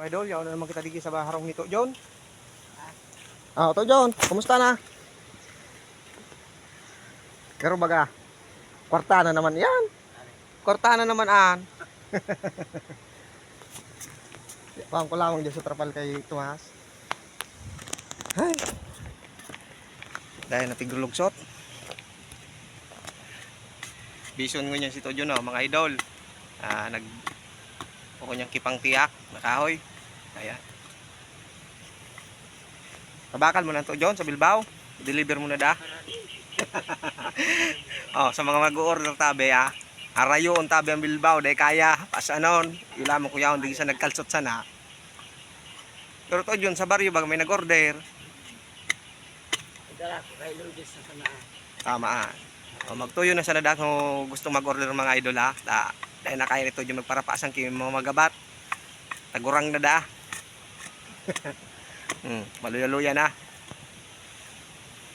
Mga idol, yaw na naman kita digi sa baharong nito, John. To John, kumusta na? Pero baga, kwarta na naman yan. Kwarta na naman an. Pang ko lamang dyan sa trapal kay Tomas. Ay. Dahil natigulugsot. Bison ko niya si Tojo no, mga idol. Ako niyang kipang tiyak, nakahoy. Ayan. Tabakal mo na to John sa Bilbao. Deliver mo na da. Sa mga mag-order tabi Arayo on tabi ang Bilbao dahil kaya pasanon. Ila mo kuya hindi sa nagkalsot sana. Pero to John sa baryo bag may nag-order. Tama. Magtuyo na sa nadak kung gusto mag-order mga idol dahil nakaya nito John magparapasan kay mga magabat. Tagurang na da. Maluya-luya na.